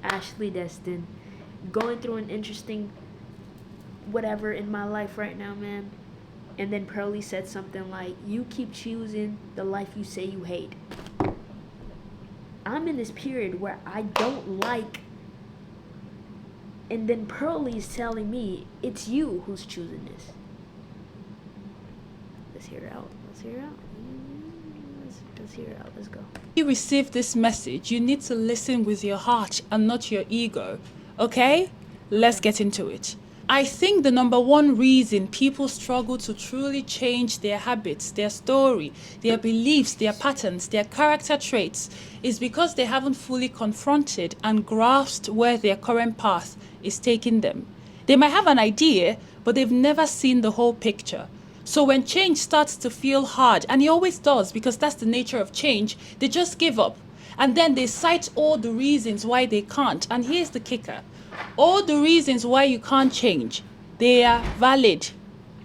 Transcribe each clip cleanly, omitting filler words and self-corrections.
Ashley Destin. Going through an interesting whatever in my life right now, man. And then Pearly said something like, you keep choosing the life you say you hate. I'm in this period where I don't like, and then Pearly is telling me it's you who's choosing this. Let's hear it out. Let's hear it out. Let's hear it out. Let's go. You receive this message, you need to listen with your heart and not your ego. Okay? Let's get into it. I think the number one reason people struggle to truly change their habits, their story, their beliefs, their patterns, their character traits is because they haven't fully confronted and grasped where their current path is taking them. They might have an idea, but they've never seen the whole picture. So when change starts to feel hard, and it always does because that's the nature of change, they just give up. And then they cite all the reasons why they can't. And here's the kicker. All the reasons why you can't change, they are valid.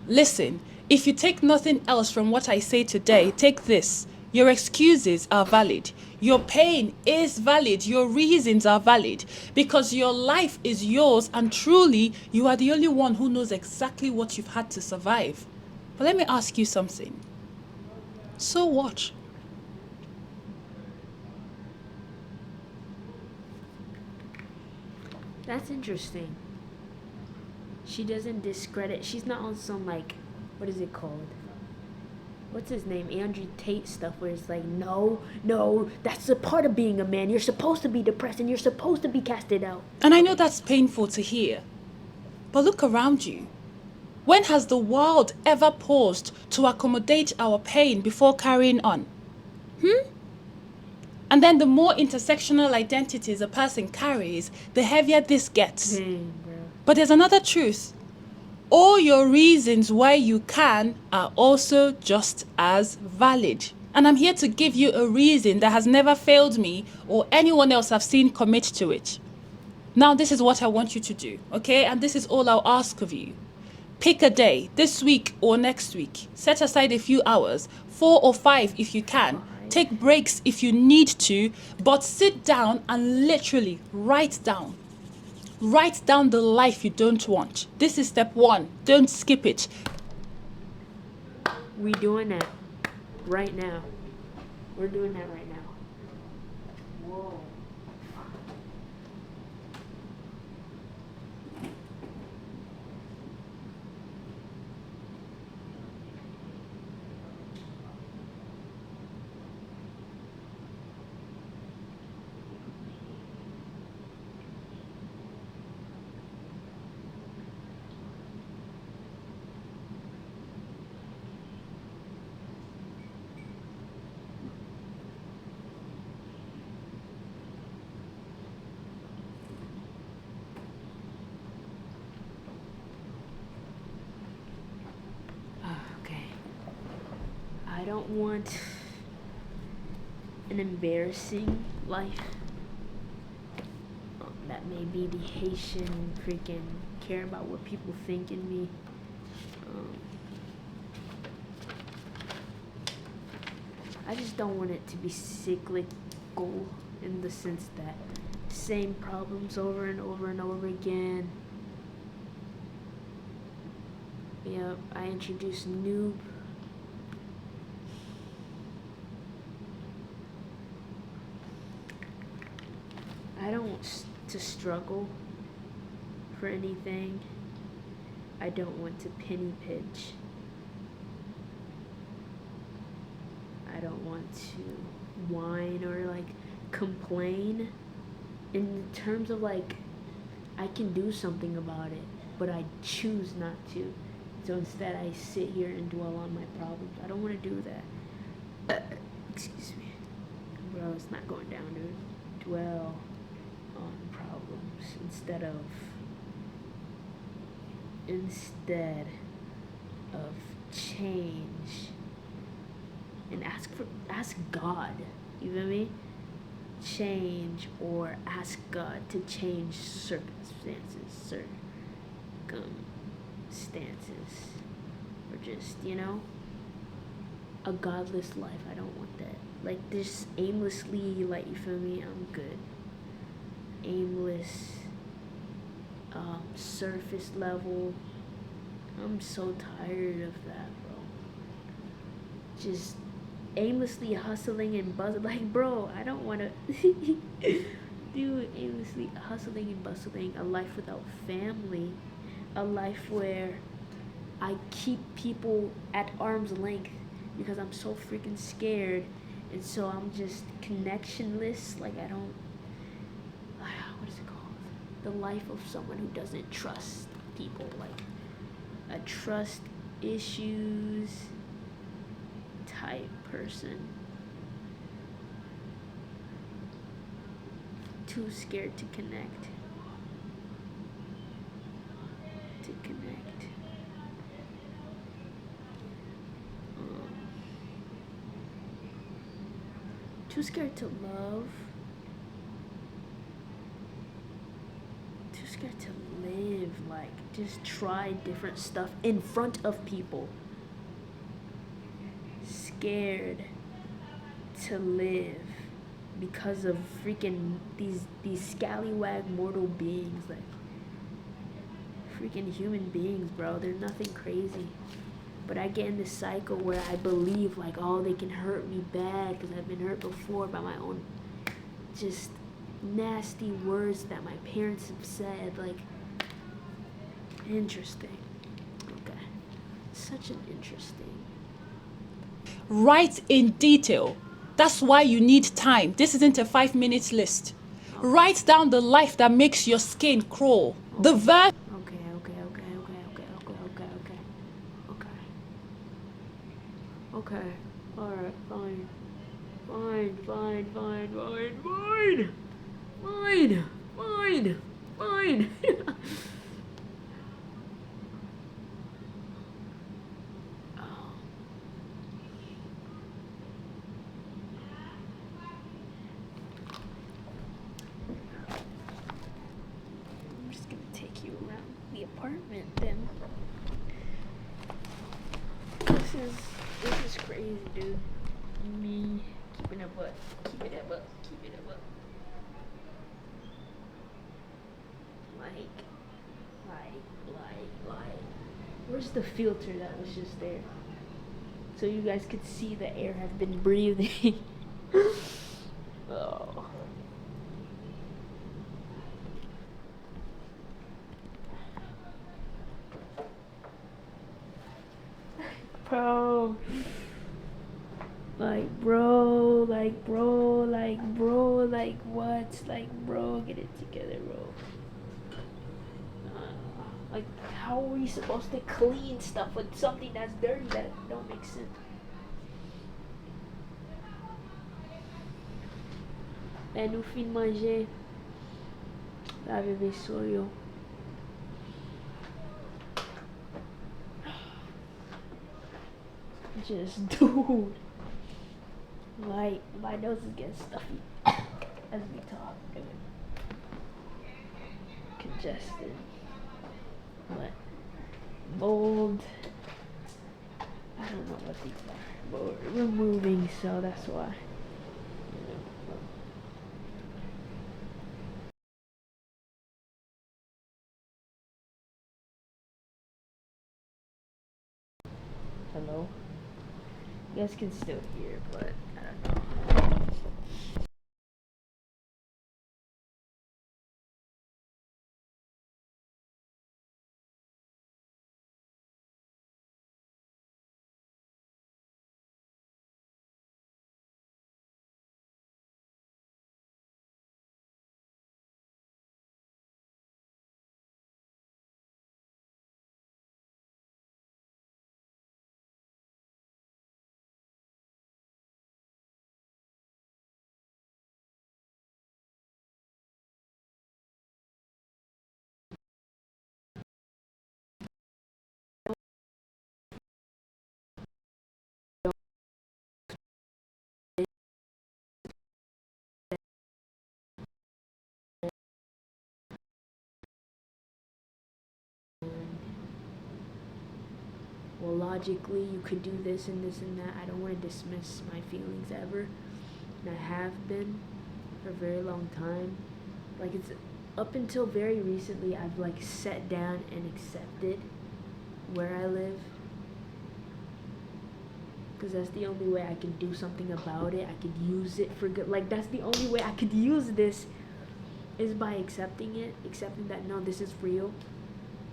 Listen, if you take nothing else from what I say today, take this. Your excuses are valid. Your pain is valid. Your reasons are valid. Because your life is yours and truly, you are the only one who knows exactly what you've had to survive. But let me ask you something. So what? That's interesting. She doesn't discredit. She's not on some like, what is it called? What's his name? Andrew Tate stuff where it's like, no, that's a part of being a man. You're supposed to be depressed and you're supposed to be casted out. And I know that's painful to hear. But look around you. When has the world ever paused to accommodate our pain before carrying on? And then the more intersectional identities a person carries, the heavier this gets. But there's another truth. All your reasons why you can are also just as valid. And I'm here to give you a reason that has never failed me or anyone else I've seen commit to it. Now, this is what I want you to do, okay? And this is all I'll ask of you. Pick a day, this week or next week. Set aside a few hours, 4 or 5 if you can. Take breaks if you need to, but sit down and literally write down. Write down the life you don't want. This is step 1. Don't skip it. We doing that right now. We're doing that right now. Whoa. Okay. I don't want an embarrassing life. That may be the Haitian freaking care about what people think in me. I just don't want it to be cyclical in the sense that same problems over and over and over again. Yep, I introduced noob. I don't want to struggle for anything. I don't want to penny pinch. I don't want to whine or like complain in terms of like I can do something about it, but I choose not to. So instead I sit here and dwell on my problems. I don't want to do that. Excuse me. Bro, it's not going down, dude. Dwell on problems instead of change and ask God, you feel me? Change or ask God to change circumstances, or just, a godless life. I don't want that. Like, just aimlessly, like, you feel me? I'm good. aimless, surface level. I'm so tired of that, bro. Just aimlessly hustling and bustling. Like, bro, I don't want to do aimlessly hustling and bustling. A life without family. A life where I keep people at arm's length because I'm so freaking scared. And so I'm just connectionless. Like, I don't. What is it called? The life of someone who doesn't trust people. Like, a trust issues type person. Too scared to connect. Too scared to love. Too scared to live. Like, just try different stuff in front of people. Scared to live because of freaking these scallywag mortal beings. Like, freaking human beings, bro. They're nothing crazy. But I get in this cycle where I believe, like, oh, they can hurt me bad because I've been hurt before by my own just nasty words that my parents have said. Like, interesting. Okay. Such an interesting. Write in detail. That's why you need time. This isn't a 5 minutes list. Okay. Write down the life that makes your skin crawl. Okay. The verse. Okay. Alright, fine. Fine. I'm just gonna take you around the apartment then. This is crazy, dude. Me keeping it up. Like. Where's the filter that was just there? So you guys could see the air I've been breathing. Oh. Bro. Like, what? Like, bro, get it together, bro. Like, how are we supposed to clean stuff with something that's dirty? That don't make sense. No fim de manger, la bebê sou eu. Just, dude. My nose is getting stuffy as we talk. Congested. But mold. I don't know what these are. But we're moving, so that's why. Hello? You guys can still hear, but I don't know. Well, logically, you could do this and this and that. I don't want to dismiss my feelings ever. And I have been for a very long time. Like, it's up until very recently, I've like sat down and accepted where I live, because that's the only way I can do something about it. I could use it for good. Like, that's the only way I could use this, is by accepting it, accepting that no, this is real,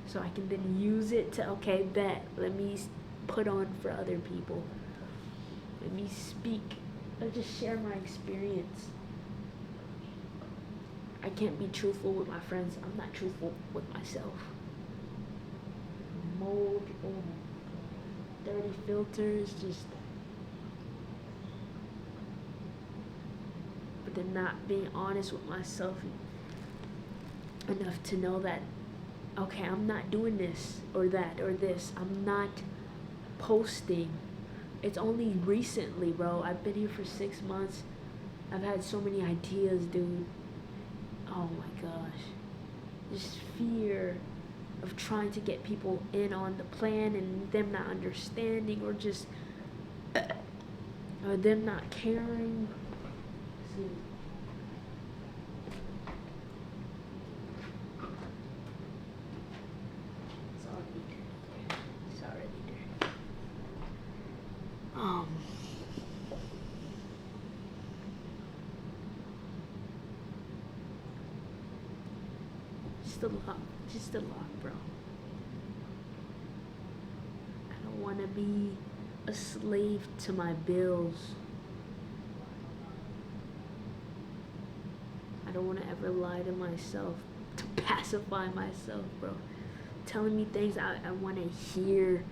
so I can then use it to, okay, bet, let me put on for other people, let me speak, or just share my experience. I can't be truthful with my friends. I'm not truthful with myself. Mold, dirty filters, just. But then not being honest with myself enough to know that, okay, I'm not doing this or that or this. I'm not posting. It's only recently, bro. I've been here for 6 months. I've had so many ideas, dude. Oh my gosh. This fear of trying to get people in on the plan and them not understanding, or just or them not caring. See. It's already dirty. It's already dirty. Just a lot, bro. I don't want to be a slave to my bills. I don't want to ever lie to myself to pacify myself, bro. Telling me things I want to hear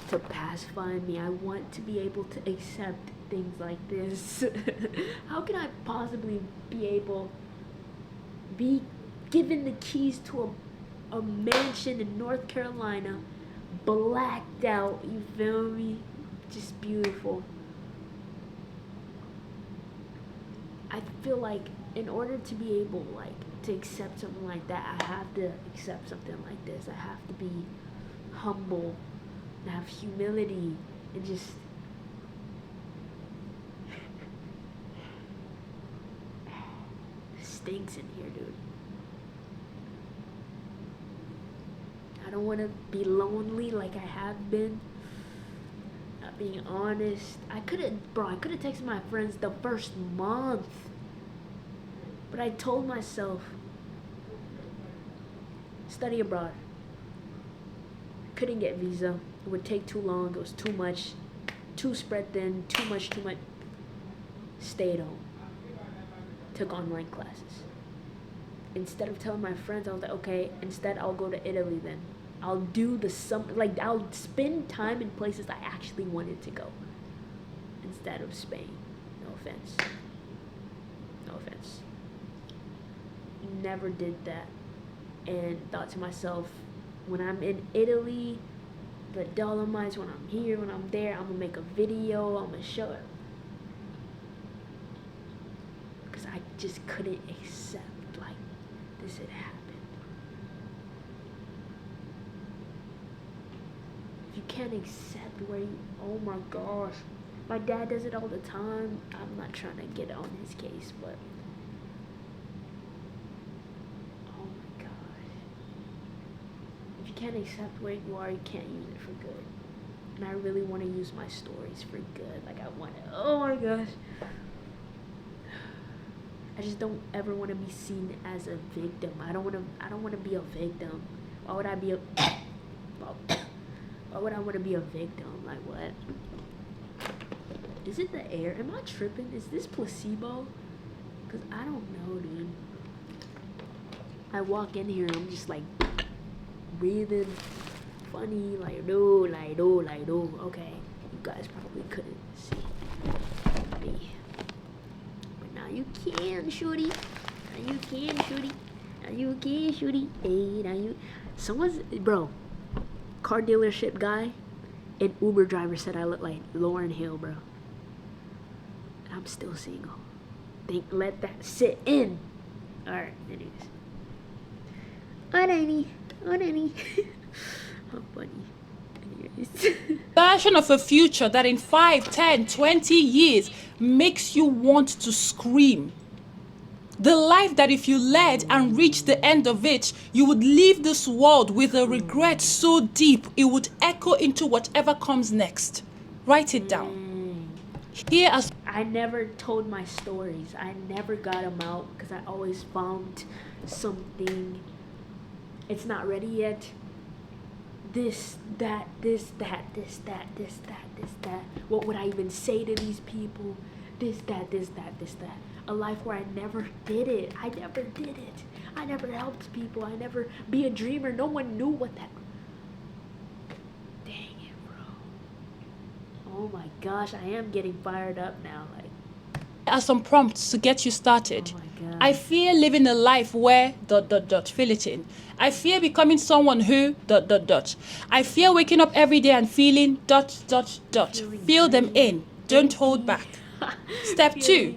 to pacify me. I want to be able to accept things like this. How can I possibly be given the keys to a mansion in North Carolina, blacked out, you feel me? Just beautiful. I feel like in order to be able, like, to accept something like that, I have to accept something like this. I have to be humble, and have humility, and just stinks in here, dude. I don't want to be lonely like I have been. Not being honest. I could have texted my friends the first month. But I told myself, study abroad. Couldn't get visa. It would take too long. It was too much. Too spread thin. Too much. Stayed home. Took online classes. Instead of telling my friends, I was like, okay, instead I'll go to Italy then. I'll do I'll spend time in places I actually wanted to go. Instead of Spain. No offense. No offense. Never did that. And thought to myself, when I'm in Italy, the Dolomites, when I'm here, when I'm there, I'm gonna make a video, I'm gonna show it. Because I just couldn't accept, like, this had happened. If you can't accept where you, oh my gosh. My dad does it all the time. I'm not trying to get on his case, but oh my gosh. If you can't accept where you are, you can't use it for good. And I really want to use my stories for good. Like, I want to, oh my gosh. I just don't ever want to be seen as a victim. I don't want to be a victim. Why would I be a why would I want to be a victim? Like, what? Is it the air? Am I tripping? Is this placebo? Because I don't know, dude. I walk in here and I'm just like breathing funny, like, no. Okay, you guys probably couldn't see me. But now you can, shorty. Now you can, shorty. Now you can, shorty. Hey, now you. Bro, car dealership guy and Uber driver said I look like Lauryn Hill, bro. I'm still single. Let that sit in. Alright, anyways. Alrighty. How funny. Anyways. Version of a future that in 5, 10, 20 years makes you want to scream. The life that if you led and reached the end of it, you would leave this world with a regret so deep it would echo into whatever comes next. Write it down. Here are I never told my stories. I never got them out because I always found something. It's not ready yet. This, that, this, that, this, that, this, that, this, that. What would I even say to these people? This, that, this, that, this, that. A life where I never did it. I never did it. I never helped people. I never be a dreamer. No one knew what that. Dang it, bro. Oh my gosh, I am getting fired up now. Like, are some prompts to get you started. oh my god. I fear living a life where ... fill it in. I fear becoming someone who ... I fear waking up every day and feeling ... Feeling Fill them in. Don't hold back. Step 2.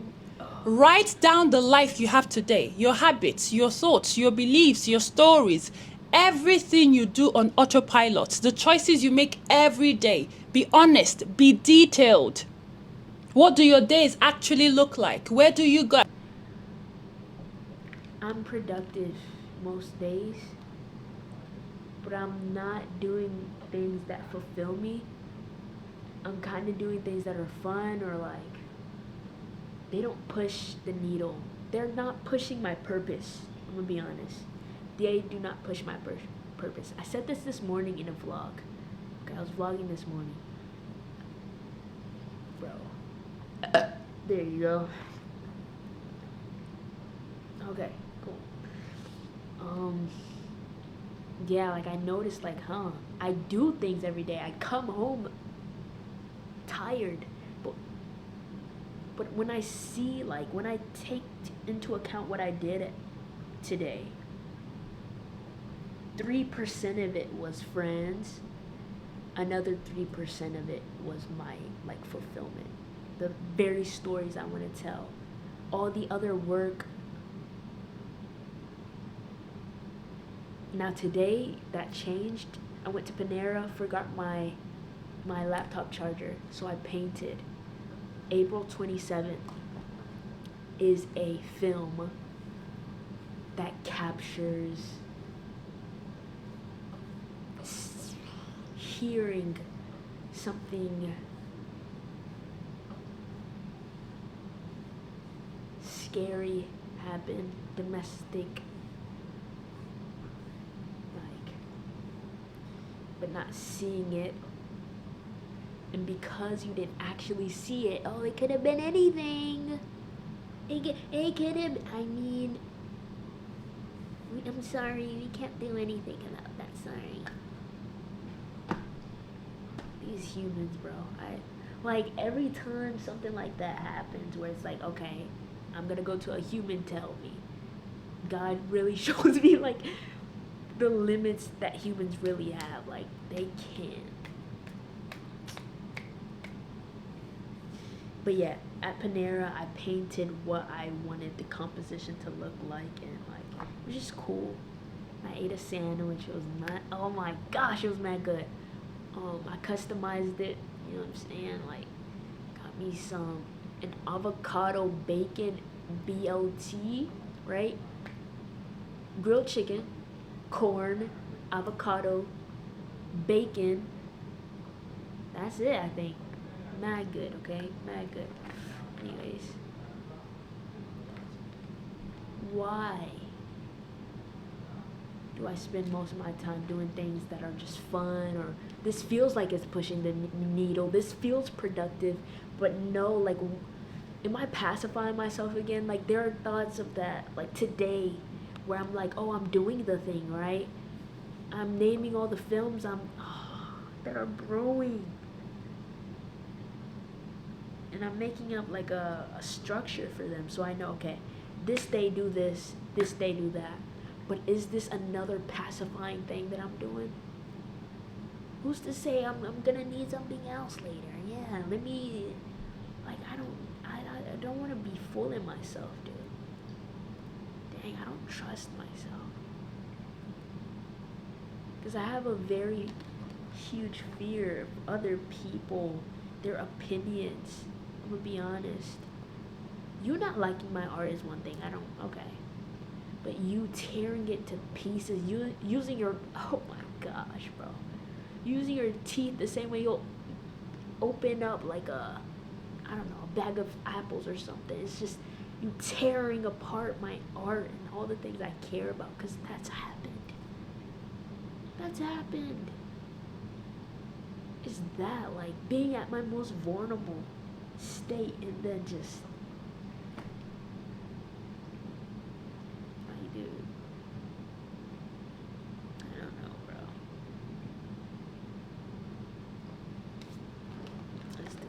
Write down the life you have today, your habits, your thoughts, your beliefs, your stories, everything you do on autopilot, the choices you make every day. Be honest, be detailed. What do your days actually look like? Where do you go? I'm productive most days, but I'm not doing things that fulfill me. I'm kind of doing things that are fun or like they don't push the needle. They're not pushing my purpose. I'm gonna be honest. They do not push my purpose. I said this morning in a vlog. Okay, I was vlogging this morning. Bro. There you go. Okay, cool. Yeah, like I noticed like, I do things every day. I come home tired, but when I see, like, when I take into account what I did today, 3% of it was friends, another 3% of it was my, like, fulfillment, the very stories I want to tell. All the other work. Now today that changed. I went to Panera, forgot my laptop charger, so I painted. April 27th is a film that captures hearing something scary happen, domestic, like, but not seeing it. And because you didn't actually see it, oh, it could have been anything. It could have, I mean, I'm sorry, we can't do anything about that, sorry. These humans, bro. Like, every time something like that happens where it's like, okay, I'm gonna go to a human tell me. God really shows me, like, the limits that humans really have. Like, they can't. But yeah, at Panera, I painted what I wanted the composition to look like, and like, it was just cool. I ate a sandwich. It was not, oh my gosh, it was mad good. I customized it, you know what I'm saying? Like, got me an avocado bacon BLT, right? Grilled chicken, corn, avocado, bacon. That's it, I think. Mad good, okay? Mad good. Anyways. Why do I spend most of my time doing things that are just fun, or this feels like it's pushing the needle, this feels productive, but no, like, am I pacifying myself again? Like, there are thoughts of that, like today, where I'm like, oh, I'm doing the thing, right? I'm naming all the films that are brewing. And I'm making up like a structure for them, so I know, okay, this day do this day do that. But is this another pacifying thing that I'm doing? Who's to say I'm gonna need something else later? Yeah, let me, like, I don't want to be fooling myself, dude. Dang, I don't trust myself. Because I have a very huge fear of other people, their opinions. I'm gonna be honest. You not liking my art is one thing. I don't. Okay. But you tearing it to pieces, you using your, oh my gosh, bro, using your teeth the same way you'll open up like a, I don't know, a bag of apples or something. It's just you tearing apart my art and all the things I care about, because that's happened. That's happened. Is that like being at my most vulnerable state and then just, like, dude, I don't know, bro. Let's do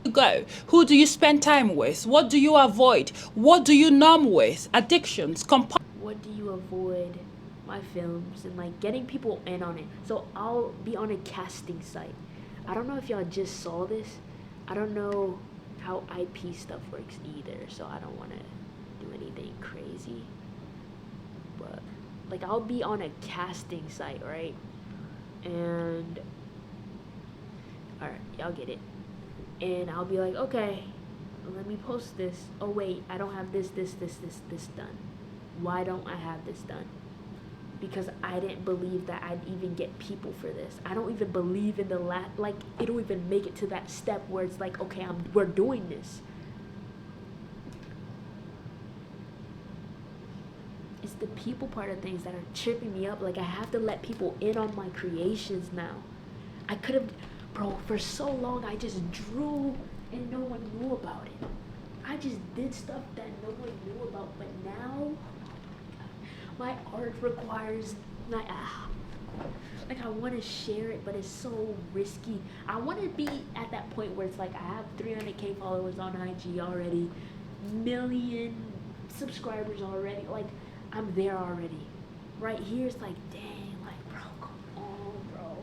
this. Go. Who do you spend time with? What do you avoid? What do you numb with? Addictions, What do you avoid? My films and like getting people in on it. So I'll be on a casting site. I don't know if y'all just saw this. I don't know how IP stuff works either, so I don't want to do anything crazy. But like I'll be on a casting site, right? And alright, y'all get it. And I'll be like, okay, let me post this. Oh wait, I don't have this done. Why don't I have this done? Because I didn't believe that I'd even get people for this. I don't even believe in the like it'll even make it to that step where it's like, okay, we're doing this. It's the people part of things that are tripping me up. Like I have to let people in on my creations now. I could have, bro, for so long I just drew and no one knew about it. I just did stuff that no one knew about, but now my art requires like I want to share it, but it's so risky. I want to be at that point where it's like I have 300K followers on IG already, million subscribers already. Like I'm there already. Right here it's like, dang, like bro, come on, bro.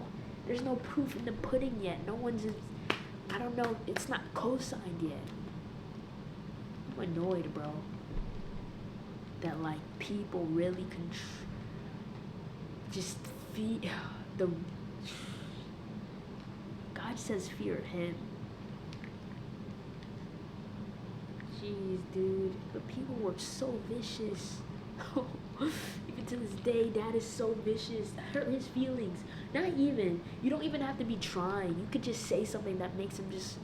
There's no proof in the pudding yet. No one's, I don't know, it's not co-signed yet. I'm annoyed, bro, that like people really just feed the, God says fear him. Jeez, dude, but people were so vicious. Even to this day, Dad is so vicious. Hurt his feelings. Not even, you don't even have to be trying. You could just say something that makes him just,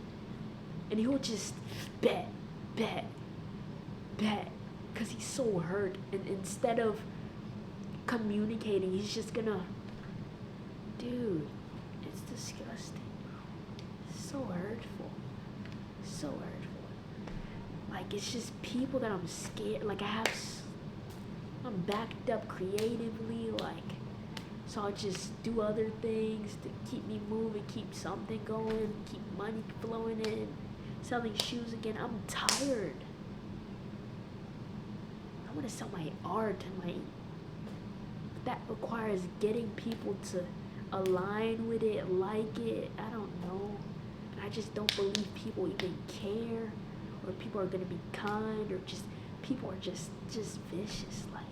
and he'll just bet, because he's so hurt. And instead of communicating, he's just gonna, dude, it's disgusting. So hurtful. So hurtful. Like, it's just people that I'm scared, like I'm backed up creatively, like, so I'll just do other things to keep me moving, keep something going, keep money flowing in, selling shoes again. I'm tired. I want to sell my art, and that requires getting people to align with it, like it. I don't know. I just don't believe people even care, or people are gonna be kind, or just people are just vicious. Like,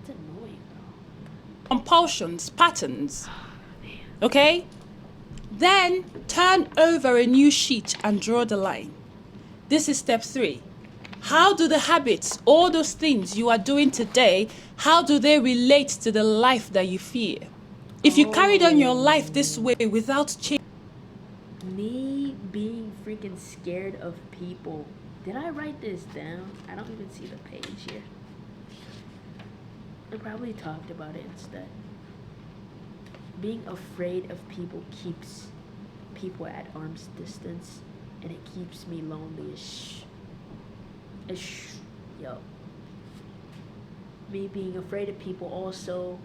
it's annoying, bro. compulsions, patterns. Okay? Then turn over a new sheet and draw the line. This is step 3. How do the habits, all those things you are doing today, how do they relate to the life that you fear? If you carried on your life this way without change. Me being freaking scared of people. Did I write this down? I don't even see the page here. I probably talked about it instead. Being afraid of people keeps people at arm's distance, and it keeps me lonely yo. Me being afraid of people also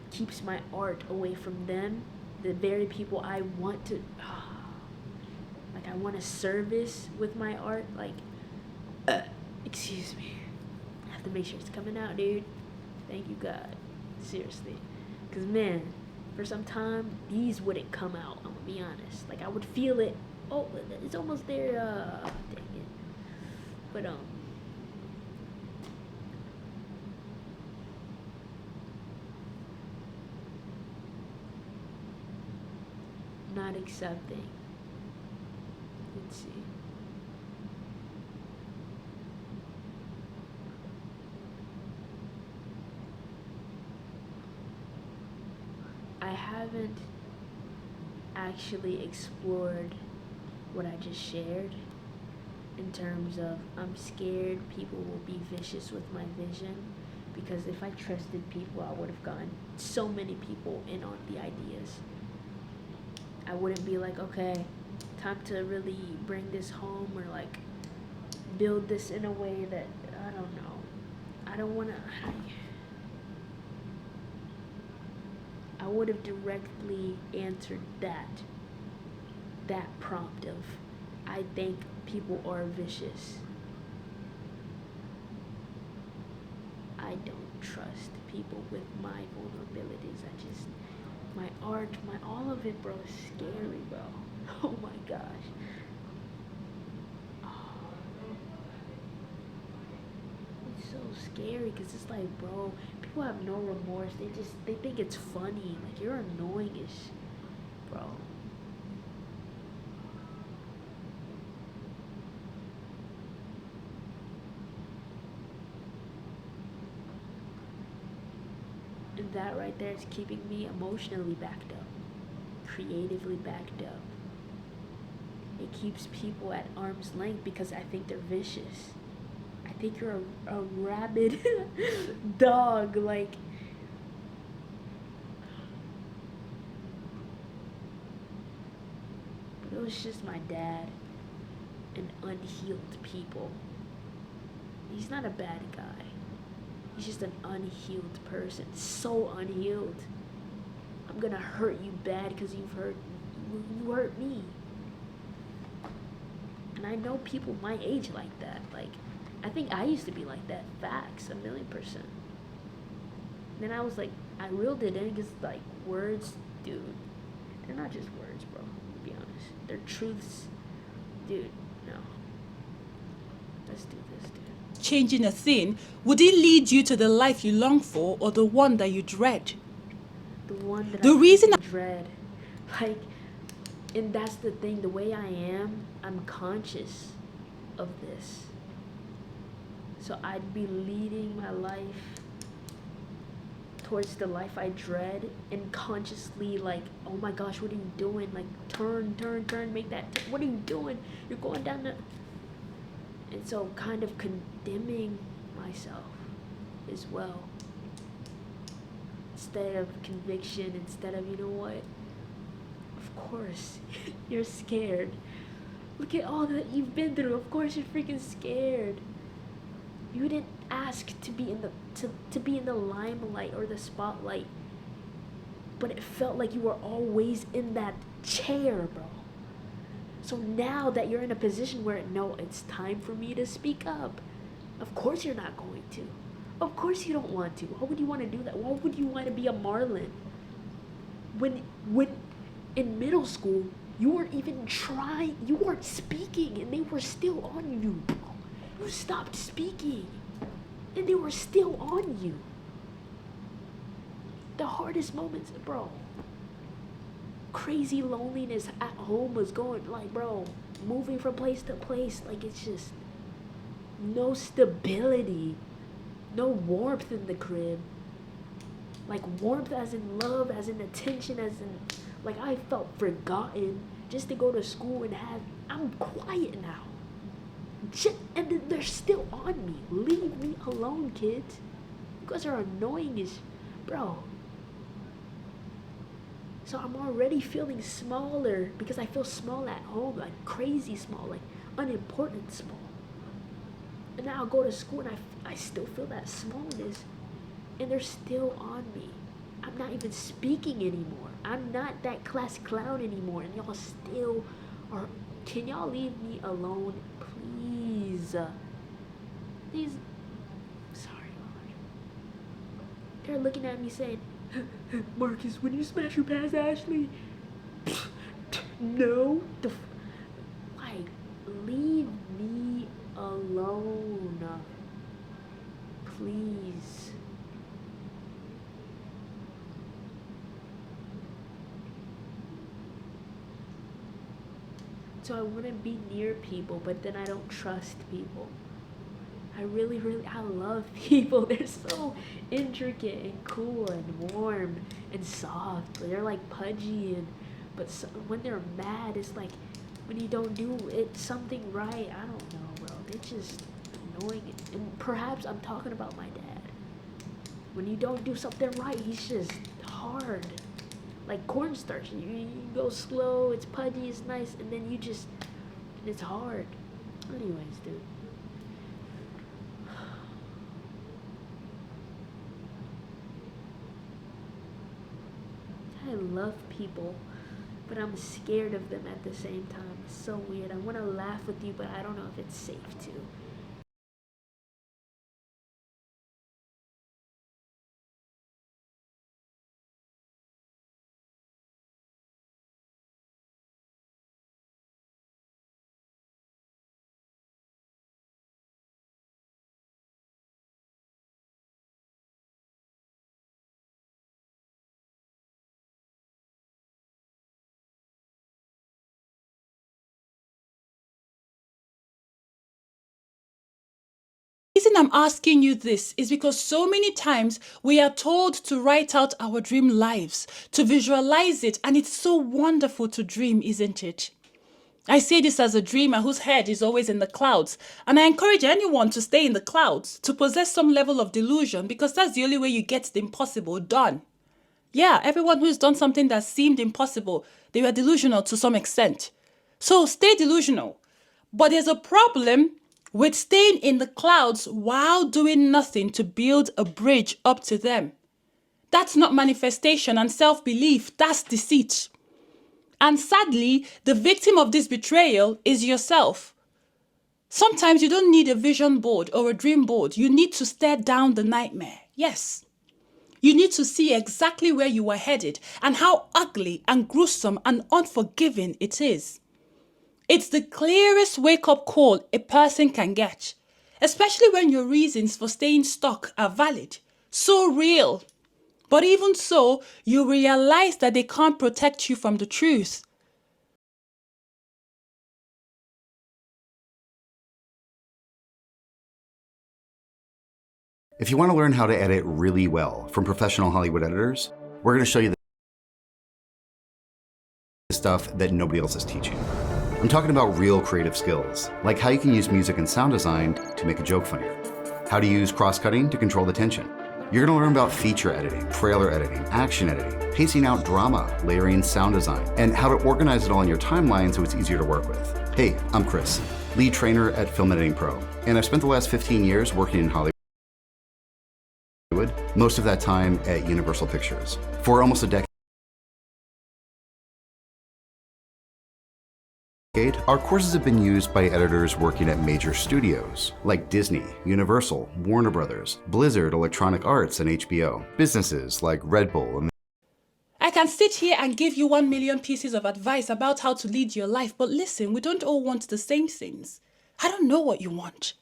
keeps my art away from them, the very people I want to, like, I want to service with my art. Like, excuse me, I have to make sure it's coming out, dude. Thank you, God. Seriously. Because, man, for some time, these wouldn't come out, I'm gonna be honest. Like, I would feel it. Oh, it's almost there. Dang it. But, not accepting Let's see. I haven't actually explored what I just shared in terms of I'm scared people will be vicious with my vision, because if I trusted people, I would have gotten so many people in on the ideas. I wouldn't be like, okay, time to really bring this home, or like build this in a way that I don't know. I don't want to. I would have directly answered that prompt of, I think people are vicious. I don't trust people with my vulnerabilities. My art, all of it, bro, is scary, bro. Oh my gosh. It's so scary because it's like, bro, people have no remorse. They think it's funny. Like, you're annoying-ish, bro. And that right there is keeping me emotionally backed up, creatively backed up. It keeps people at arm's length because I think they're vicious. I think you're a rabid dog. Like, it was just my dad and unhealed people. He's not a bad guy. He's just an unhealed person. So unhealed. I'm gonna hurt you bad because you hurt me. And I know people my age like that. Like, I think I used to be like that. Facts, 1,000,000%. Then I was like, I reeled it in because, like, words, dude, they're not just words, bro. To be honest, they're truths, dude. No, let's do this, dude. Changing a thing, would it lead you to the life you long for or the one that you dread? The one that The I reason dread. Like, and that's the thing, the way I am, I'm conscious of this. So I'd be leading my life towards the life I dread, and consciously like, oh my gosh, what are you doing? Like, turn, make that, what are you doing? You're going down the... And so kind of condemning myself as well. Instead of conviction, instead of, you know what? Of course, you're scared. Look at all that you've been through. Of course you're freaking scared. You didn't ask to be in the to be in the limelight or the spotlight, but it felt like you were always in that chair, bro. So now that you're in a position where, no, it's time for me to speak up, of course you're not going to. Of course you don't want to. Why would you want to do that? Why would you want to be a Marlon? When in middle school, you weren't even trying, you weren't speaking, and they were still on you, bro. You stopped speaking, and they were still on you. The hardest moments, bro. Crazy loneliness at home was going, like, bro, moving from place to place, like, it's just no stability, no warmth in the crib. Like, warmth as in love, as in attention, as in, like, I felt forgotten just to go to school and have, I'm quiet now. And then they're still on me. Leave me alone, kids. You guys are annoying as, bro. So I'm already feeling smaller because I feel small at home, like crazy small, like unimportant small. And now I'll go to school and I still feel that smallness, and they're still on me. I'm not even speaking anymore. I'm not that class clown anymore, and y'all still are. Can y'all leave me alone, please? These, sorry, Lord. They're looking at me saying, Marcus, when you smash your past Ashley? No. Like, leave me alone. Please. So I want to be near people, but then I don't trust people. I love people. They're so intricate and cool and warm and soft. They're like pudgy but so, when they're mad, it's like when you don't do it something right. I don't know, bro. They're just annoying. And perhaps I'm talking about my dad. When you don't do something right, he's just hard. Like cornstarch. You go slow, it's pudgy, it's nice, and then it's hard. Anyways, dude. I love people, but I'm scared of them at the same time. It's so weird. I want to laugh with you, but I don't know if it's safe to. The reason I'm asking you this is because so many times we are told to write out our dream lives, to visualize it, and it's so wonderful to dream, isn't it? I say this as a dreamer whose head is always in the clouds, and I encourage anyone to stay in the clouds, to possess some level of delusion, because that's the only way you get the impossible done. Yeah, everyone who's done something that seemed impossible, they were delusional to some extent. So stay delusional. But there's a problem with staying in the clouds while doing nothing to build a bridge up to them. That's not manifestation and self-belief, that's deceit. And sadly, the victim of this betrayal is yourself. Sometimes you don't need a vision board or a dream board. You need to stare down the nightmare. Yes. You need to see exactly where you are headed and how ugly and gruesome and unforgiving it is. It's the clearest wake-up call a person can get, especially when your reasons for staying stuck are valid, so real. But even so, you realize that they can't protect you from the truth. If you want to learn how to edit really well from professional Hollywood editors, we're going to show you the stuff that nobody else is teaching. I'm talking about real creative skills, like how you can use music and sound design to make a joke funnier, how to use cross-cutting to control the tension. You're going to learn about feature editing, trailer editing, action editing, pacing out drama, layering sound design, and how to organize it all in your timeline so it's easier to work with. Hey, I'm Chris, lead trainer at Film Editing Pro, and I've spent the last 15 years working in Hollywood, most of that time at Universal Pictures. For almost a decade, our courses have been used by editors working at major studios like Disney, Universal, Warner Brothers, Blizzard Electronic Arts, and HBO. Businesses like Red Bull and I can sit here and give you 1 million pieces of advice about how to lead your life, but listen, we don't all want the same things. I don't know what you want.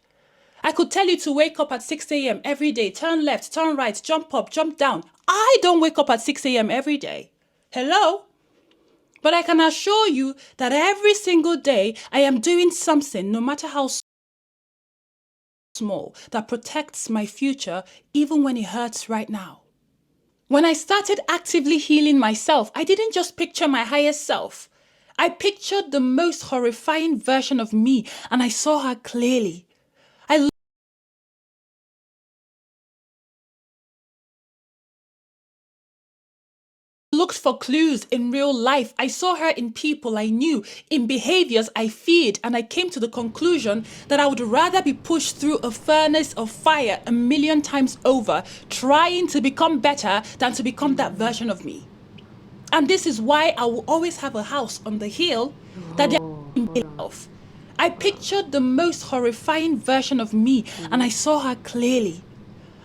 I could tell you to wake up at 6 a.m. every day, turn left, turn right, jump up, jump down. I don't wake up at 6 a.m. every day. Hello? But I can assure you that every single day I am doing something, no matter how small, that protects my future, even when it hurts right now. When I started actively healing myself, I didn't just picture my higher self. I pictured the most horrifying version of me, and I saw her clearly. I looked for clues in real life. I saw her in people I knew, in behaviors I feared, and I came to the conclusion that I would rather be pushed through a furnace of fire 1,000,000 times over, trying to become better than to become that version of me. And this is why I will always have a house on the hill that they of. I pictured the most horrifying version of me, and I saw her clearly.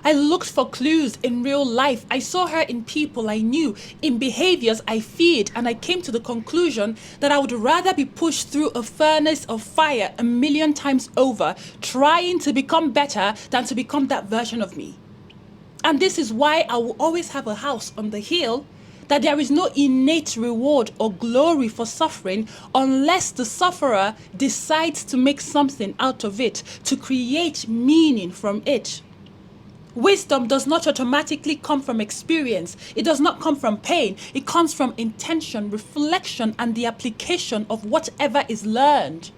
I looked for clues in real life. I saw her in people I knew, in behaviors I feared, and I came to the conclusion that I would rather be pushed through a furnace of fire 1,000,000 times over, trying to become better than to become that version of me. And this is why I will always have a house on the hill that there is no innate reward or glory for suffering unless the sufferer decides to make something out of it, to create meaning from it. Wisdom does not automatically come from experience. It does not come from pain. It comes from intention, reflection, and the application of whatever is learned.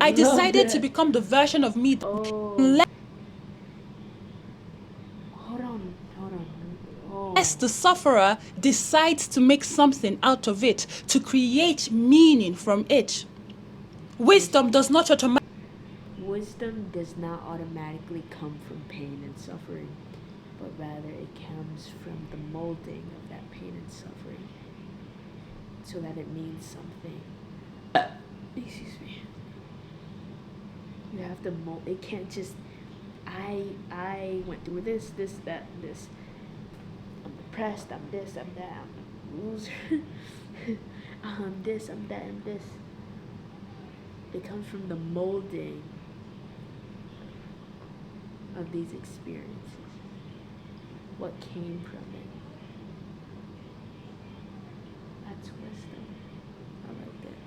I decided to become the version of me that Hold on. unless the sufferer decides to make something out of it, to create meaning from it. Wisdom does not automatically Wisdom does not automatically come from pain and suffering, but rather it comes from the molding of that pain and suffering, so that it means something. Excuse me. You have to mold. It can't just. I went through this, that, this. I'm depressed. I'm this. I'm that. I'm a loser. I'm this. I'm that. I'm this. It comes from the molding of these experiences. What came from it. That's wisdom. I like that.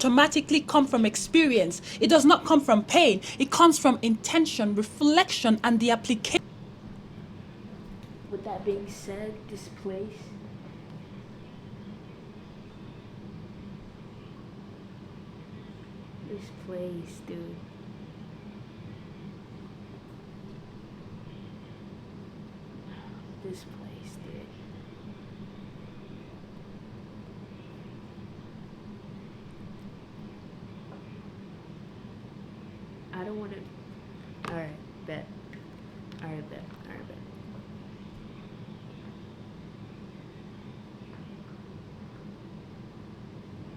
automatically come from experience. It does not come from pain. It comes from intention, reflection, and the application. With that being said, this place dude. This place, dude. I don't want to. Alright, bet. Alright, bet.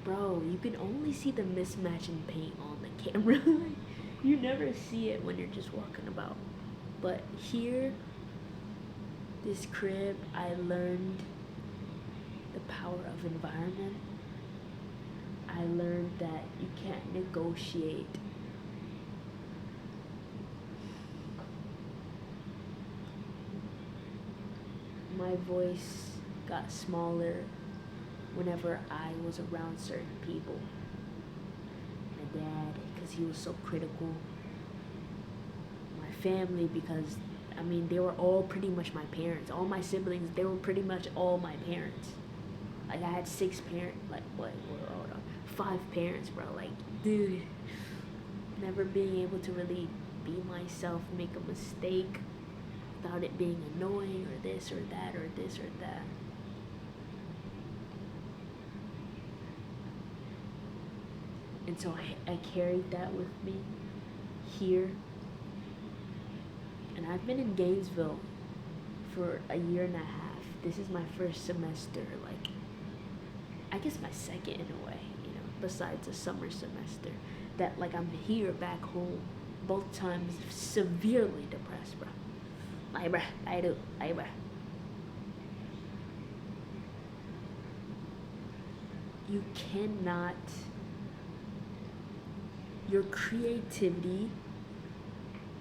Bro, you can only see the mismatch in paint on the camera. You never see it when you're just walking about. But here, this crib, I learned the power of environment. I learned that you can't negotiate. My voice got smaller whenever I was around certain people. My dad, because he was so critical. My family, because, I mean, they were all pretty much my parents. All my siblings, they were pretty much all my parents. Like, I had 6 parents, like, what, hold on, 5 parents, bro. Like, dude, never being able to really be myself, make a mistake without it being annoying, or this or that, or this or that. And so I carried that with me here. And I've been in Gainesville for a year and a half. This is my first semester, like, I guess my second in a way, you know, besides a summer semester. That, like, I'm here back home, both times severely depressed, bro. Like, bruh, bruh. You cannot, your creativity,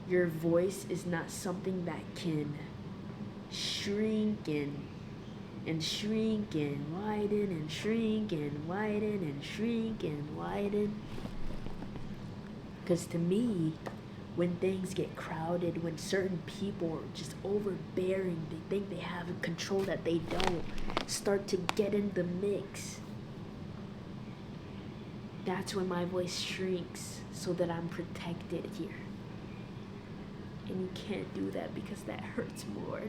your voice is not something that can shrink and shrink and widen and shrink and widen and shrink and widen. Because to me, when things get crowded, when certain people are just overbearing, they think they have control that they don't, start to get in the mix, that's when my voice shrinks so that I'm protected here. And you can't do that because that hurts more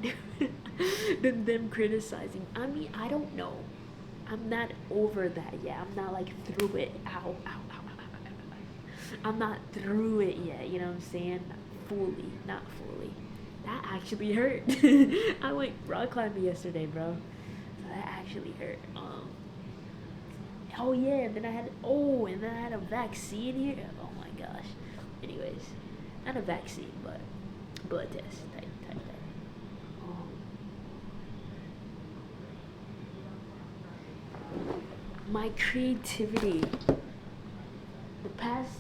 than them criticizing. I mean, I don't know. I'm not over that yet. I'm not like through it. Ow. I'm not through it yet, you know what I'm saying? Not fully. That actually hurt. I went rock climbing yesterday, bro. So that actually hurt. Oh yeah, and then I had a vaccine here. Oh my gosh. Anyways, not a vaccine, but blood test type. My creativity. The past,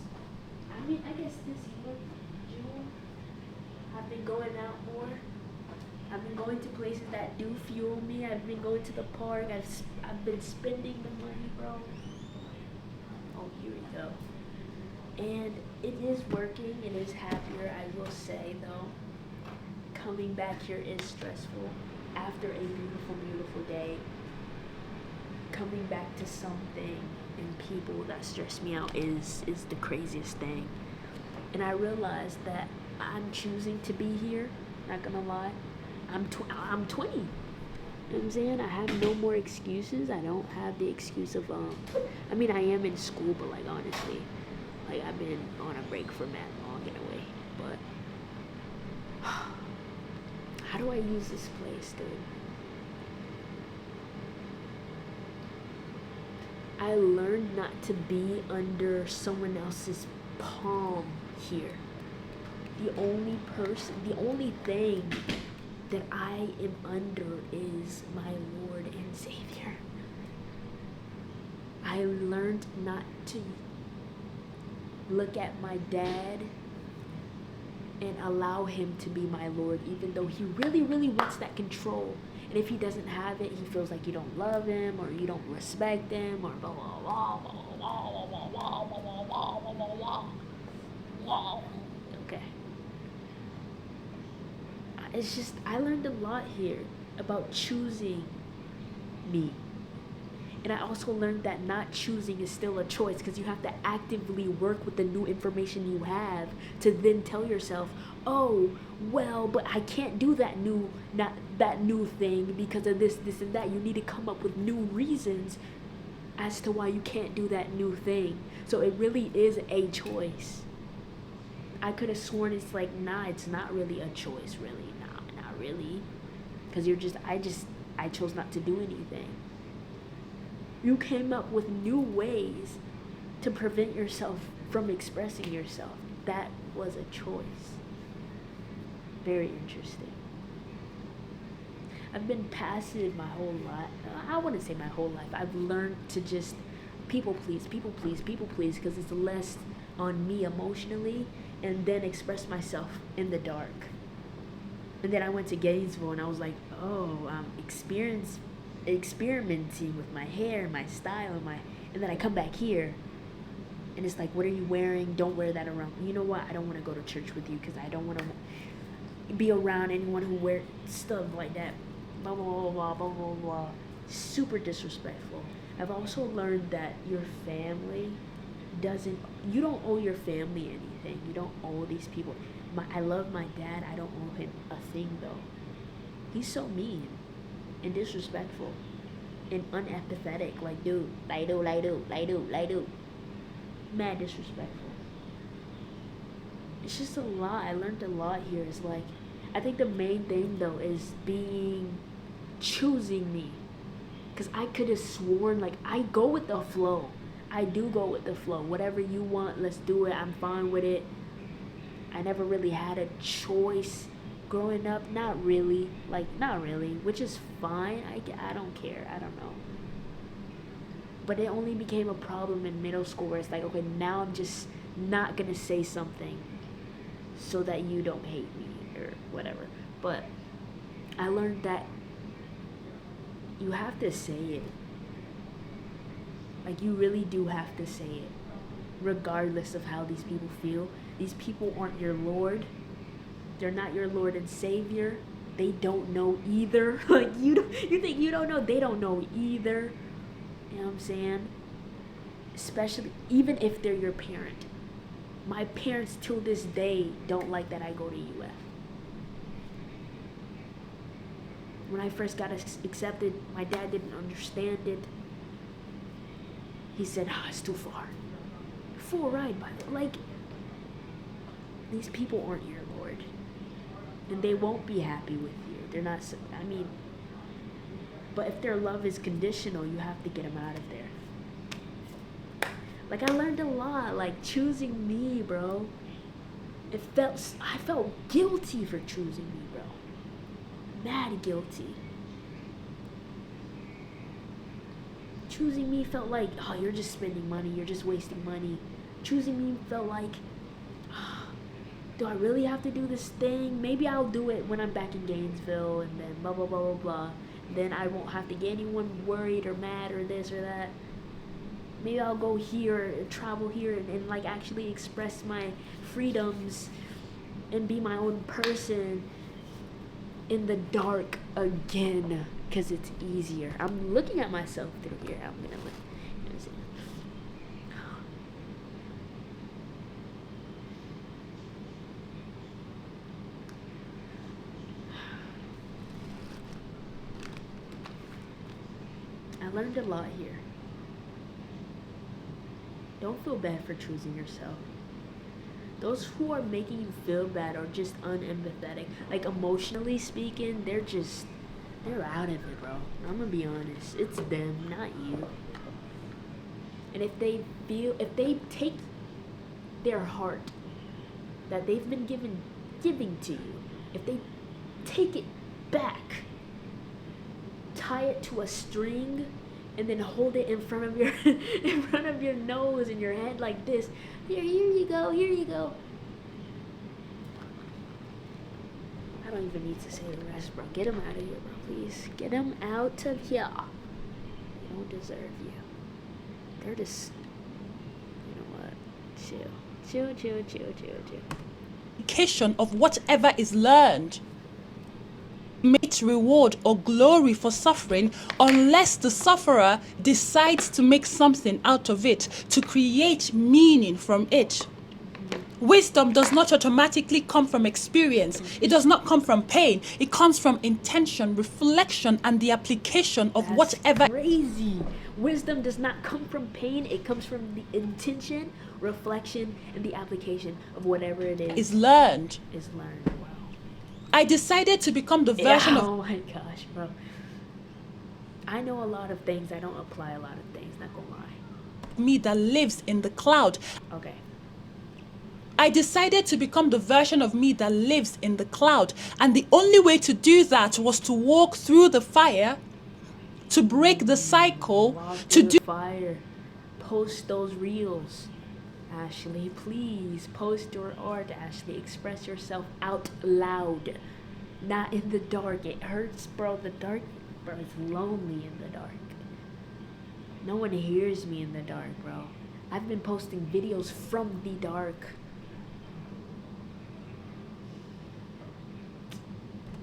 I guess this year, June, I've been going out more. I've been going to places that do fuel me. I've been going to the park. I've been spending the money, bro. Oh, here we go. And it is working. It is happier, I will say, though. Coming back here is stressful. After a beautiful, beautiful day, coming back to something and people that stress me out is the craziest thing. And I realized that I'm choosing to be here. Not gonna lie. I'm 20. You know what I'm saying? I have no more excuses. I don't have the excuse of I mean, I am in school, but like honestly, like I've been on a break for mad long in a way. But how do I use this place, dude? I learned not to be under someone else's palm here. The only thing that I am under is my Lord and Savior. I learned not to look at my dad and allow him to be my Lord, even though he really, really wants that control. And if he doesn't have it, he feels like you don't love him or you don't respect him or blah, blah, blah, blah, blah, blah, blah, blah, blah, blah, blah, blah, blah. Okay. It's just, I learned a lot here about choosing me. And I also learned that not choosing is still a choice, because you have to actively work with the new information you have to then tell yourself, oh, well, but I can't do that new thing because of this, and that. You need to come up with new reasons as to why you can't do that new thing. So it really is a choice. I could have sworn it's like, nah, it's not really a choice, really. Nah, not really. Because I chose not to do anything. You came up with new ways to prevent yourself from expressing yourself. That was a choice. Very interesting. I've been passive my whole life. I wouldn't say my whole life. I've learned to just people please, because it's less on me emotionally, and then express myself in the dark. And then I went to Gainesville and I was like, oh, I'm experimenting with my hair, my style, and then I come back here and it's like, what are you wearing? Don't wear that around. You know what? I don't want to go to church with you because I don't want to be around anyone who wears stuff like that. Blah, blah, blah, blah, blah, blah, blah. Super disrespectful. I've also learned that your family you don't owe your family anything. You don't owe these people. I love my dad. I don't owe him a thing though. He's so mean and disrespectful and unempathetic. Like, dude, like do. Mad disrespectful. It's just a lot. I learned a lot here. It's like, I think the main thing though is choosing me. Because I could have sworn, like, I go with the flow. I do go with the flow. Whatever you want, let's do it. I'm fine with it. I never really had a choice growing up. Not really, which is fine. I don't care. I don't know. But it only became a problem in middle school where it's like, okay, now I'm just not going to say something so that you don't hate me or whatever. But I learned that you have to say it. Like, you really do have to say it, regardless of how these people feel. These people aren't your Lord. They're not your Lord and Savior. They don't know either. Like, you think you don't know, they don't know either. You know what I'm saying? Especially, even if they're your parent. My parents, till this day, don't like that I go to UF. When I first got accepted, my dad didn't understand it. He said, it's too far. Full ride, by the way. Like, these people aren't your Lord. And they won't be happy with you. They're not, but if their love is conditional, you have to get them out of there. Like, I learned a lot, like, choosing me, bro. I felt guilty for choosing me, bro. Mad guilty. Choosing me felt like, oh, you're just spending money, you're just wasting money. Choosing me felt like, do I really have to do this thing? Maybe I'll do it when I'm back in Gainesville, and then blah blah blah blah blah. Then I won't have to get anyone worried or mad or this or that. Maybe I'll go here and travel here and like actually express my freedoms and be my own person in the dark again, because it's easier. I'm looking at myself through here. I'm gonna look. You know what I'm saying? I learned a lot here. Don't feel bad for choosing yourself. Those who are making you feel bad are just unempathetic. Like, emotionally speaking, they're out of it, bro. I'm gonna be honest. It's them, not you. And if they take their heart that they've been giving to you, if they take it back, tie it to a string, and then hold it in front of your nose and your head like this. Here you go, here you go. I don't even need to say the rest, bro. Get them out of here, bro, please. Get them out of here. They don't deserve you. They're just, you know what? Chill. Application of whatever is learned. Meet reward or glory for suffering unless the sufferer decides to make something out of it, to create meaning from it. Wisdom does not automatically come from experience. It does not come from pain. It comes from intention, reflection, and the application of whatever. Crazy. Wisdom does not come from pain. It comes from the intention, reflection, and the application of whatever it is learned. Wow. I decided to become the version of. Oh my gosh, bro. I know a lot of things. I don't apply a lot of things, not gonna lie. Me that lives in the cloud. Okay. I decided to become the version of me that lives in the cloud. And the only way to do that was to walk through the fire, to break the cycle, to do fire. Post those reels. Ashley, please post your art, Ashley. Express yourself out loud. Not in the dark. It hurts, bro. The dark, bro, it's lonely in the dark. No one hears me in the dark, bro. I've been posting videos from the dark.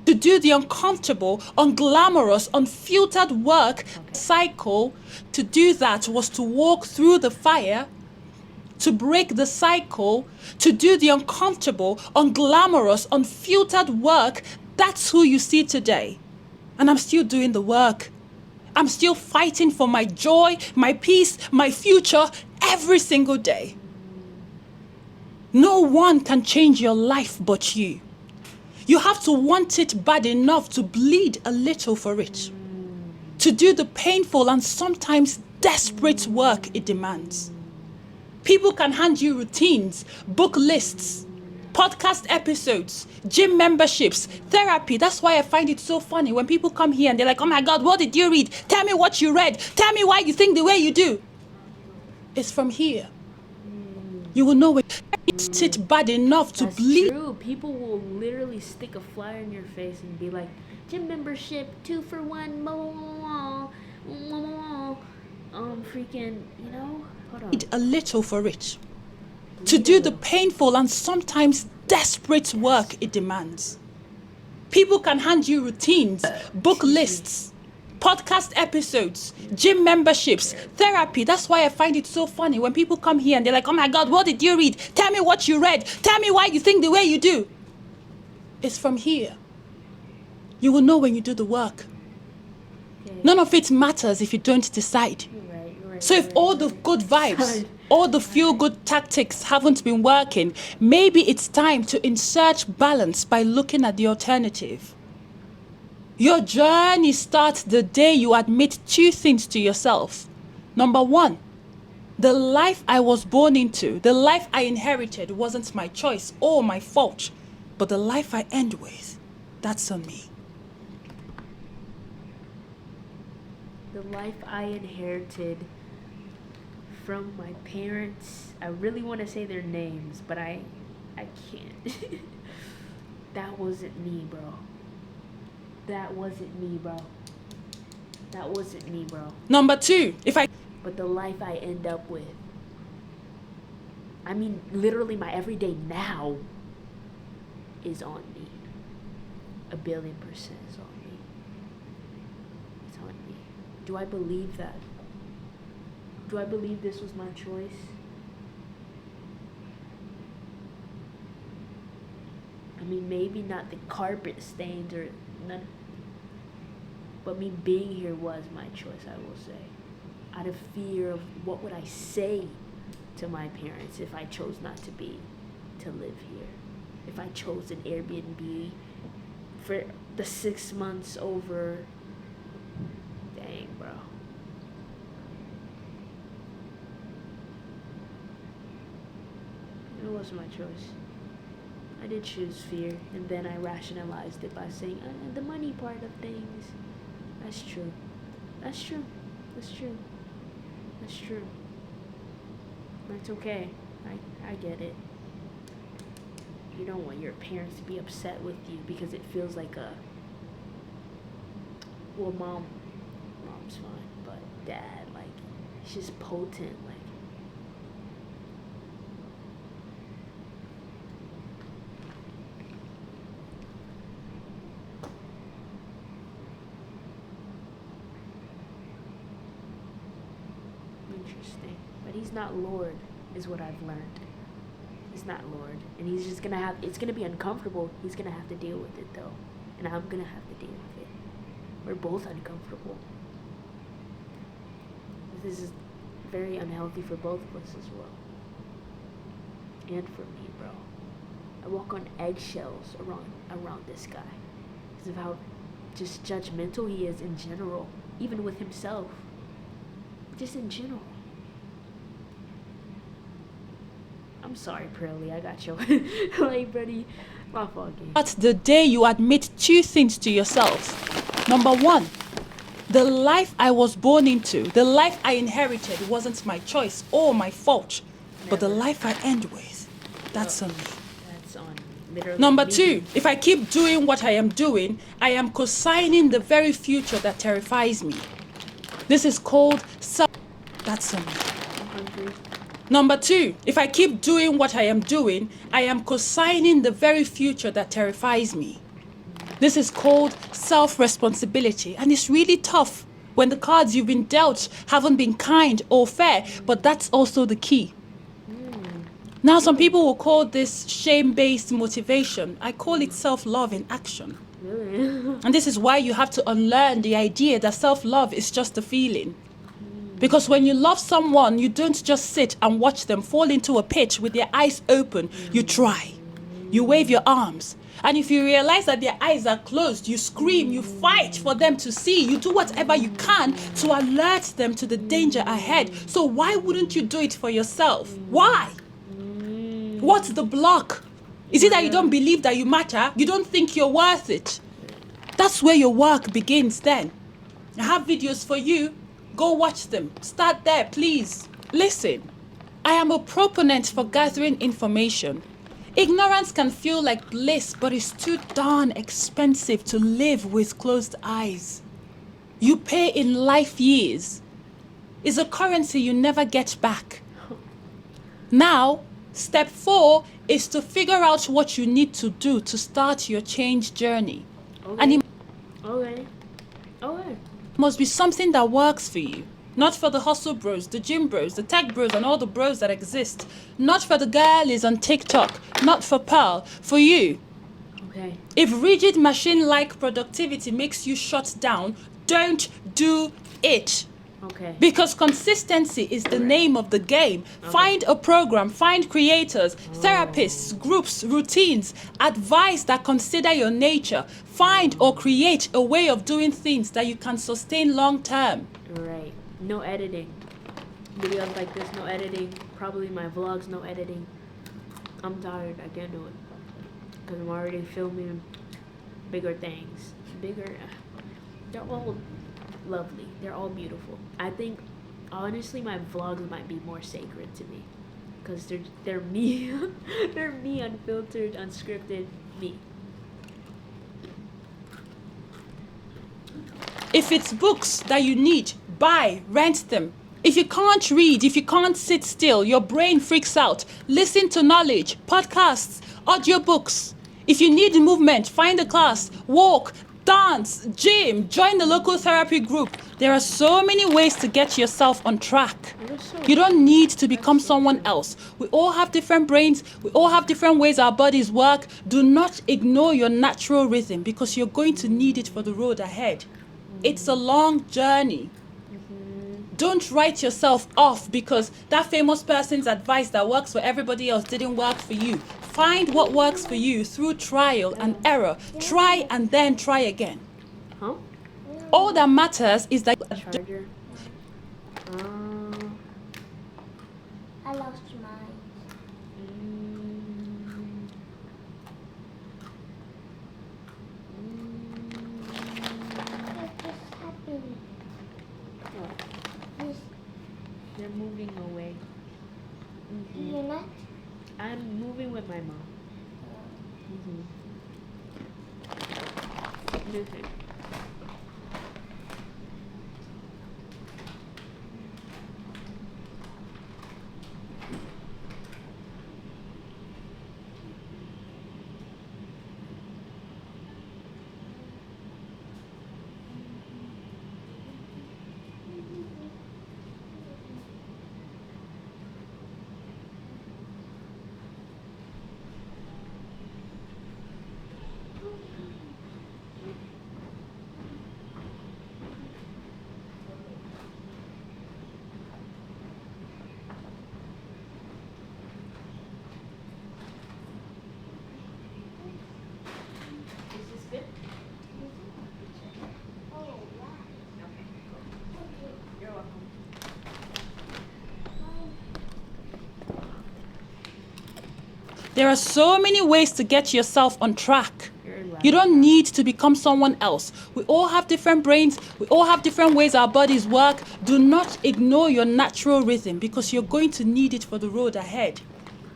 to do the uncomfortable, unglamorous, unfiltered work cycle. To do that was to walk through the fire, to break the cycle, to do the uncomfortable, unglamorous, unfiltered work. That's who you see today. And I'm still doing the work. I'm still fighting for my joy, my peace, my future every single day. No one can change your life but you. You have to want it bad enough to bleed a little for it. To do the painful and sometimes desperate work it demands. People can hand you routines, book lists, podcast episodes, gym memberships, therapy. That's why I find it so funny when people come here and they're like, oh my God, what did you read? Tell me what you read. Tell me why you think the way you do. It's from here. You will know it's it bad enough to bleed. That's true. People will literally stick a flyer in your face and be like, gym membership, 2 for 1, freaking, you know? Hold on. A little for it. To do the painful and sometimes desperate work it demands. People can hand you routines, book lists, podcast episodes, gym memberships, therapy. That's why I find it so funny when people come here and they're like, oh my God, what did you read? Tell me what you read. Tell me why you think the way you do. It's from here. You will know when you do the work. Okay. None of it matters if you don't decide. You're right, So if all the good vibes, all the feel-good tactics haven't been working, maybe it's time to insert balance by looking at the alternative. Your journey starts the day you admit 2 things to yourself. Number 1, the life I was born into, the life I inherited wasn't my choice or my fault, but the life I end with, that's on me. The life I inherited from my parents, I really want to say their names, but I I can't. That wasn't me, bro. That wasn't me, bro. That wasn't me, bro. Number two, if I But the life I end up with, I mean, literally my everyday now is on me. 1,000,000,000% is on me. It's on me. Do I believe that? Do I believe this was my choice? I mean, maybe not the carpet stains or none, but me being here was my choice, I will say. Out of fear of what would I say to my parents if I chose not to live here. If I chose an Airbnb for the 6 months over. Dang, bro. It wasn't my choice. I did choose fear, and then I rationalized it by saying, the money part of things. That's true. That's true. That's true. That's true. That's okay. I get it. You don't want your parents to be upset with you because it feels like well, mom's fine, but dad, like, it's just potent, like. Interesting. But he's not Lord, is what I've learned. He's not Lord. And he's just gonna it's gonna be uncomfortable. He's gonna have to deal with it, though. And I'm gonna have to deal with it. We're both uncomfortable. This is very unhealthy for both of us as well. And for me, bro. I walk on eggshells around this guy. Because of how just judgmental he is in general. Even with himself. Just in general. I'm sorry, Pearly. I got you. Like, buddy, my fault, game. But the day you admit two things to yourself. Number one, the life I was born into, the life I inherited wasn't my choice or my fault. But the life I end with, that's on me. That's on literally. Number me. two, if I keep doing what I am doing, I am co-signing the very future that terrifies me. This is called self. That's on me. I'm hungry. Number two, if I keep doing what I am doing, I am co-signing the very future that terrifies me. This is called self-responsibility, and it's really tough when the cards you've been dealt haven't been kind or fair, but that's also the key. Now, some people will call this shame-based motivation. I call it self-love in action. Really? And this is why you have to unlearn the idea that self-love is just a feeling. Because when you love someone, you don't just sit and watch them fall into a pit with their eyes open. You try. You wave your arms. And if you realize that their eyes are closed, you scream, you fight for them to see. You do whatever you can to alert them to the danger ahead. So why wouldn't you do it for yourself? Why? What's the block? Is it that you don't believe that you matter? You don't think you're worth it? That's where your work begins then. I have videos for you. Go watch them. Start there, please. Listen, I am a proponent for gathering information. Ignorance can feel like bliss, but it's too darn expensive to live with closed eyes. You pay in life years. It's a currency you never get back. Now, step 4 is to figure out what you need to do to start your change journey. Okay. And it Okay. must be something that works for you. Not for the hustle bros, the gym bros, the tech bros, and all the bros that exist. Not for the girlies on TikTok. Not for Pearl. For you. Okay. If rigid machine-like productivity makes you shut down, don't do it. Okay. Because consistency is the name of the game. Find a program, find creators, therapists, groups, routines, advice that consider your nature. Find or create a way of doing things that you can sustain long term. Right. No editing. Videos like this, no editing. Probably my vlogs, no editing. I'm tired. I can't do it. Because I'm already filming bigger things. They're all lovely. They're all beautiful. I think, honestly, my vlogs might be more sacred to me. because they're me. They're me, unfiltered, unscripted me. If it's books that you need, buy, rent them. If you can't read, if you can't sit still, your brain freaks out, listen to knowledge, podcasts, audiobooks. If you need movement, find a class, walk, dance, gym, join the local therapy group. There are so many ways to get yourself on track. You don't need to become someone else. We all have different brains. We all have different ways our bodies work. Do not ignore your natural rhythm because you're going to need it for the road ahead. It's a long journey. Don't write yourself off because that famous person's advice that works for everybody else didn't work for you. Find what works for you through trial and error. Try and then try again. Huh? All that matters is that Charger. I lost mine. What just happened? This, They're moving away. you're not? I'm moving with my mom. Listen. Is this good? Oh, yeah. Okay, cool. You're welcome. there are so many ways to get yourself on track. You're loud. You don't need to become someone else. We all have different brains. We all have different ways our bodies work. Do not ignore your natural rhythm because you're going to need it for the road ahead.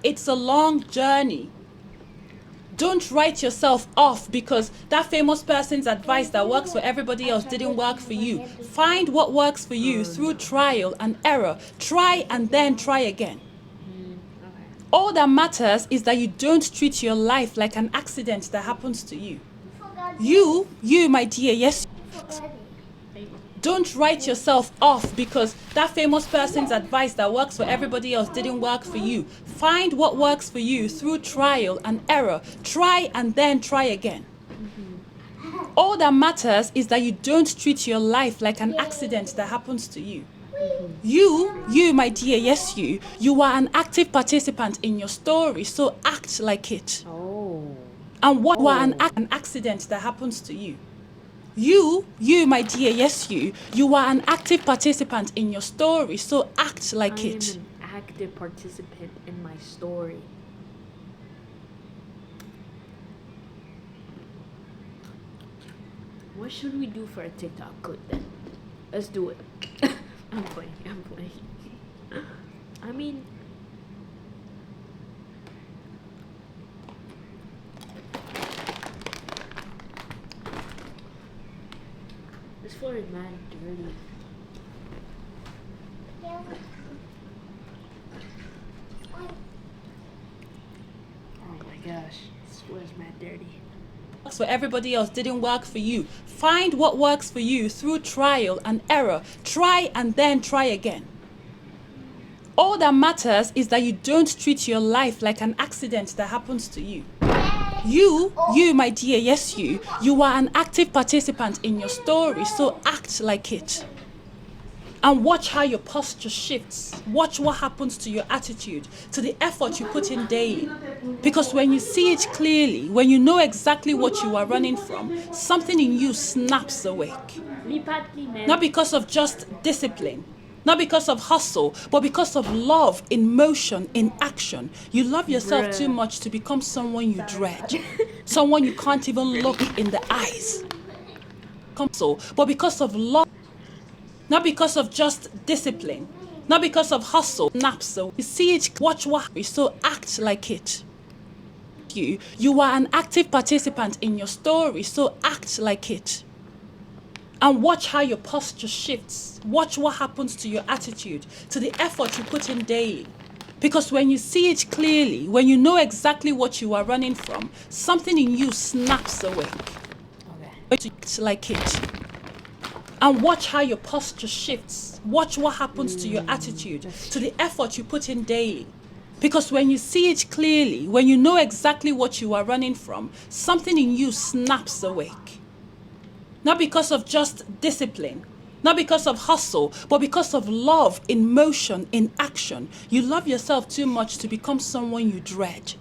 It's a long journey. Don't write yourself off because that famous person's advice that works for everybody else didn't work for you. Find what works for you through trial and error. Try and then try again. Okay. All that matters is that you don't treat your life like an accident that happens to you. You, my dear, yes. Don't write yourself off because that famous person's advice that works for everybody else didn't work for you. Find what works for you through trial and error. Try and then try again. All that matters is that you don't treat your life like an accident that happens to you. You, my dear, yes, you are an active participant in your story, so act like it. Oh. And what were an accident that happens to you? You, my dear, yes, you are an active participant in your story, so act like I am it. an active participant in my story. What should we do for a TikTok clip then? Let's do it. I'm playing. I mean, this floor is mad dirty. Oh my gosh, this floor is mad dirty. Works for everybody else didn't work for you. Find what works for you through trial and error. Try and then try again. All that matters is that you don't treat your life like an accident that happens to you. You, my dear, yes, you are an active participant in your story, so act like it. And watch how your posture shifts. Watch what happens to your attitude, to the effort you put in daily. Because when you see it clearly, when you know exactly what you are running from, something in you snaps awake. Not because of just discipline, not because of hustle, but because of love in motion, in action. You love yourself too much to become someone you dread, someone you can't even look in the eyes. But because of love, not because of just discipline, Not because of hustle, naps. So you see it, watch what, so act like it. You are an active participant in your story, so act like it. And watch how your posture shifts. Watch what happens to your attitude, to the effort you put in daily. Because when you see it clearly, when you know exactly what you are running from, something in you snaps awake. Okay. Act like it. And watch how your posture shifts. Watch what happens to your attitude, to the effort you put in daily. Because when you see it clearly, when you know exactly what you are running from, something in you snaps awake. Not because of just discipline, not because of hustle, but because of love in motion, in action. You love yourself too much to become someone you dread,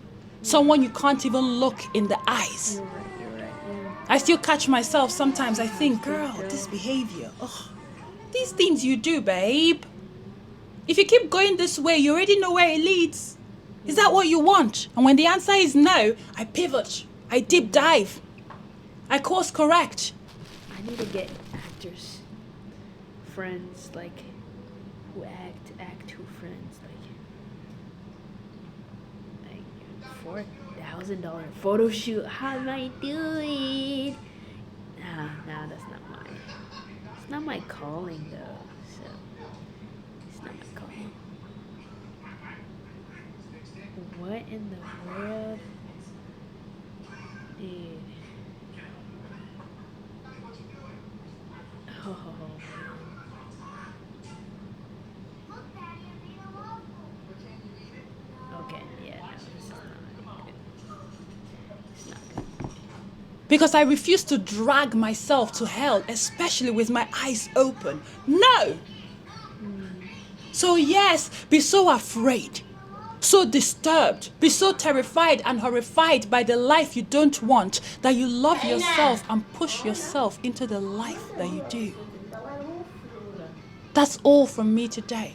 someone you can't even look in the eyes. You're right. Yeah. I still catch myself sometimes. I think, girl, this behavior, these things you do, babe. If you keep going this way, you already know where it leads. Is that what you want? And when the answer is no, I pivot, I deep dive, I course correct. I need to get actors, friends, like, who act who friends, like $4,000 photo shoot. How am I doing? Nah, it's not my calling though, so, it's not my calling. What in the world? Dude. Oh. Okay, yeah, no, this is not good. It's not good. Because I refuse to drag myself to hell, especially with my eyes open. No! So yes, be so afraid, so disturbed, be so terrified and horrified by the life you don't want that you love yourself and push yourself into the life that you do. That's all from me today.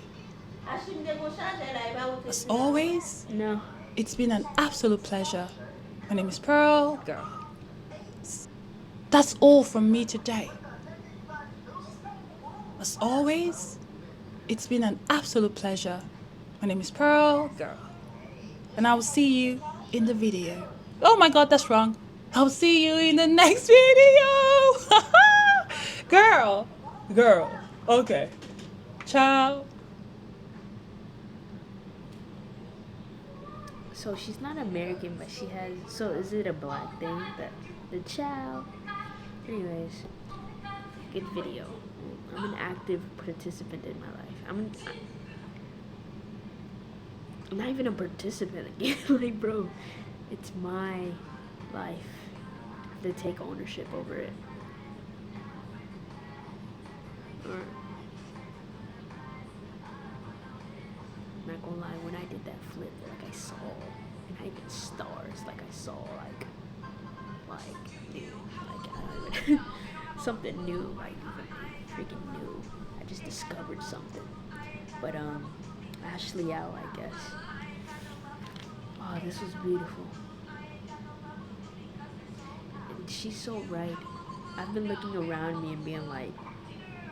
As always, No. it's been an absolute pleasure. My name is Pearl, girl. That's all from me today. As always, it's been an absolute pleasure. My name is Pearl, girl. And I will see you in the video. Oh my God, that's wrong. I'll see you in the next video. Girl. Okay. Ciao. So she's not American, but she has. So is it a black thing? The chow. Anyways, good video. I'm an active participant in my life. I'm not even a participant again. Like, bro, it's my life. I have to take ownership over it. Or, I'm not gonna lie, when I did that flip, like I saw, and I did stars, like I saw, like new, like I don't even, something new, like freaking new. I just discovered something. But Ashley Al, I guess. Oh, this was beautiful. And she's so right. I've been looking around me and being like,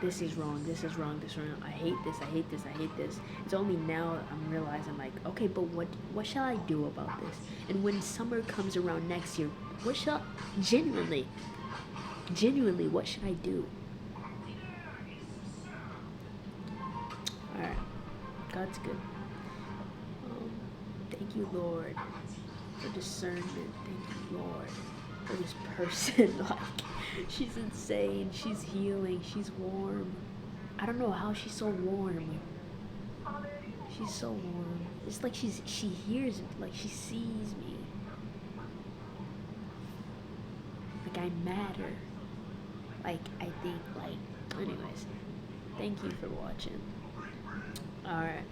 this is wrong, this is wrong, this is wrong. I hate this, I hate this, I hate this. It's only now I'm realizing, like, okay, but what shall I do about this? And when summer comes around next year, what shall, genuinely, what should I do? Alright, God's good. Thank you, Lord, for discernment. Thank you, Lord, for this person. Like, she's insane. She's healing. She's warm. I don't know how she's so warm. She's so warm. It's like she hears it. Like she sees me. Like I matter. Like I think. Like, anyways. Thank you for watching. All right.